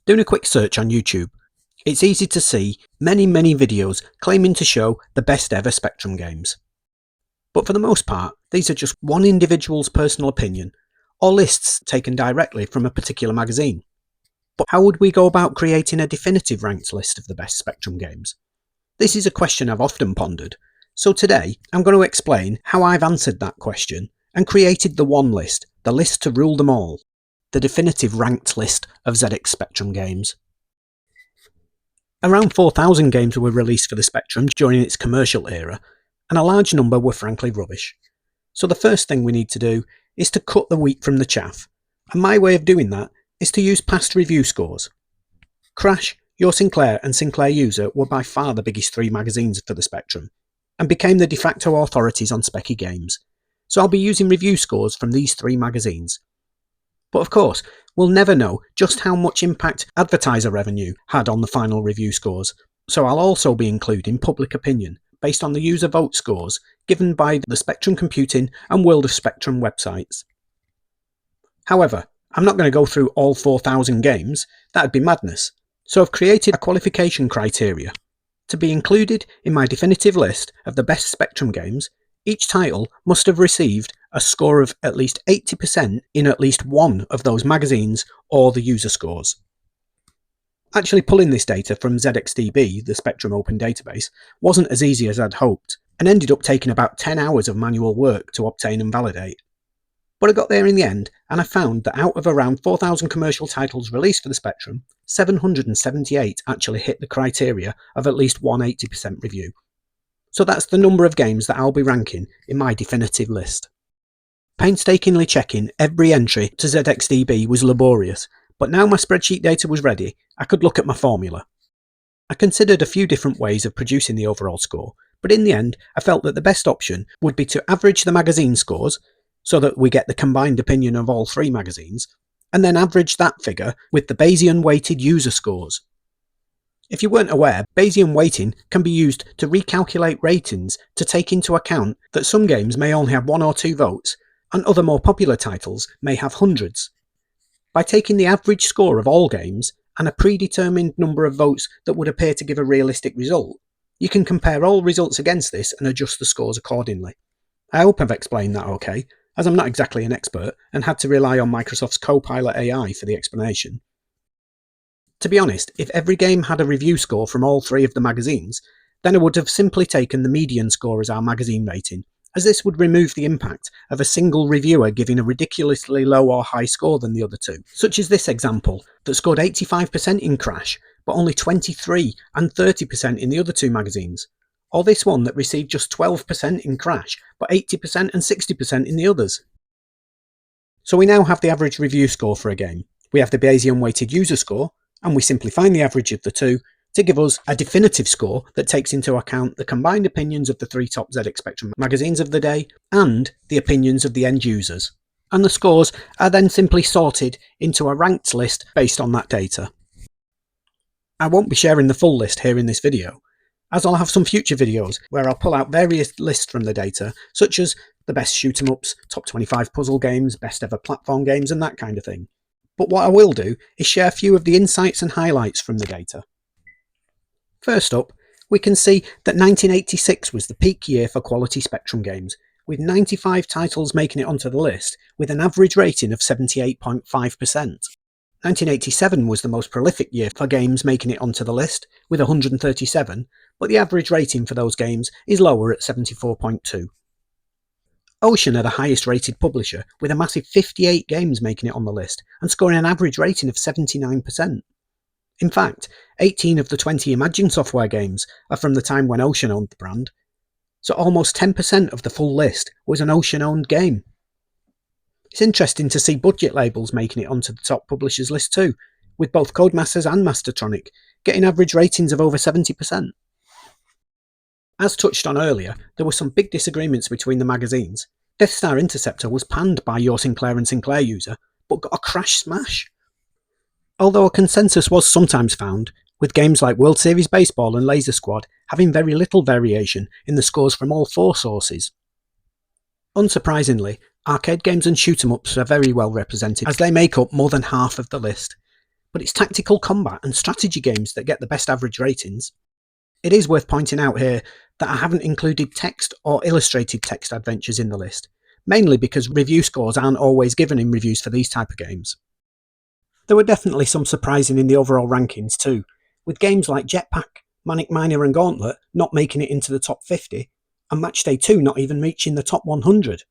Doing a quick search on YouTube, it's easy to see many videos claiming to show the best ever Spectrum games. But for the most part, these are just one individual's personal opinion, or lists taken directly from a particular magazine. But how would we go about creating a definitive ranked list of the best Spectrum games? This is a question I've often pondered, so today I'm going to explain how I've answered that question and created the one list, the list to rule them all, the definitive ranked list of ZX Spectrum games. Around 4,000 games were released for the Spectrum during its commercial era, and a large number were frankly rubbish. So the first thing we need to do is to cut the wheat from the chaff, and my way of doing that is to use past review scores. Crash, Your Sinclair and Sinclair User were by far the biggest three magazines for the Spectrum, and became the de facto authorities on Specky games, so I'll be using review scores from these three magazines. But of course, we'll never know just how much impact advertiser revenue had on the final review scores, so I'll also be including public opinion based on the user vote scores given by the Spectrum Computing and World of Spectrum websites. However, I'm not going to go through all 4,000 games, that'd be madness, so I've created a qualification criteria. To be included in my definitive list of the best Spectrum games, each title must have received a score of at least 80% in at least one of those magazines or the user scores. Actually pulling this data from ZXDB, the Spectrum Open Database, wasn't as easy as I'd hoped, and ended up taking about 10 hours of manual work to obtain and validate. But I got there in the end, and I found that out of around 4,000 commercial titles released for the Spectrum, 778 actually hit the criteria of at least 180% review. So that's the number of games that I'll be ranking in my definitive list. Painstakingly checking every entry to ZXDB was laborious, but now my spreadsheet data was ready, I could look at my formula. I considered a few different ways of producing the overall score, but in the end I felt that the best option would be to average the magazine scores, so that we get the combined opinion of all three magazines, and then average that figure with the Bayesian weighted user scores. If you weren't aware, Bayesian weighting can be used to recalculate ratings to take into account that some games may only have one or two votes, and other more popular titles may have hundreds. By taking the average score of all games and a predetermined number of votes that would appear to give a realistic result, you can compare all results against this and adjust the scores accordingly. I hope I've explained that okay, as I'm not exactly an expert and had to rely on Microsoft's Copilot AI for the explanation. To be honest, if every game had a review score from all three of the magazines, then I would have simply taken the median score as our magazine rating, as this would remove the impact of a single reviewer giving a ridiculously low or high score than the other two, such as this example that scored 85% in Crash, but only 23% and 30% in the other two magazines, or this one that received just 12% in Crash, but 80% and 60% in the others. So we now have the average review score for a game, we have the Bayesian weighted user score, and we simply find the average of the two to give us a definitive score that takes into account the combined opinions of the three top ZX Spectrum magazines of the day and the opinions of the end users. And the scores are then simply sorted into a ranked list based on that data. I won't be sharing the full list here in this video, as I'll have some future videos where I'll pull out various lists from the data, such as the best shoot-'em-ups, top 25 puzzle games, best ever platform games and that kind of thing. But what I will do is share a few of the insights and highlights from the data. First up, we can see that 1986 was the peak year for quality Spectrum games, with 95 titles making it onto the list, with an average rating of 78.5%. 1987 was the most prolific year for games making it onto the list, with 137, but the average rating for those games is lower at 74.2. Ocean are the highest rated publisher, with a massive 58 games making it on the list, and scoring an average rating of 79%. In fact, 18 of the 20 Imagine software games are from the time when Ocean owned the brand, so almost 10% of the full list was an Ocean-owned game. It's interesting to see budget labels making it onto the top publishers list too, with both Codemasters and Mastertronic getting average ratings of over 70%. As touched on earlier, there were some big disagreements between the magazines. Death Star Interceptor was panned by Your Sinclair and Sinclair User, but got a crash smash. Although a consensus was sometimes found, with games like World Series Baseball and Laser Squad having very little variation in the scores from all four sources. Unsurprisingly, arcade games and shoot-'em-ups are very well represented, as they make up more than half of the list. but it's tactical combat and strategy games that get the best average ratings. It is worth pointing out here that I haven't included text or illustrated text adventures in the list, mainly because review scores aren't always given in reviews for these type of games. There were definitely some surprising in the overall rankings too, with games like Jetpack, Manic Miner and Gauntlet not making it into the top 50, and Matchday 2 not even reaching the top 100.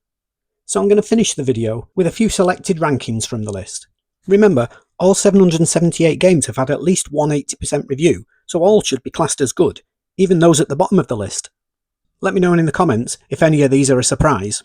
So I'm going to finish the video with a few selected rankings from the list. Remember, all 778 games have had at least one 80% review, so all should be classed as good, even those at the bottom of the list. Let me know in the comments if any of these are a surprise.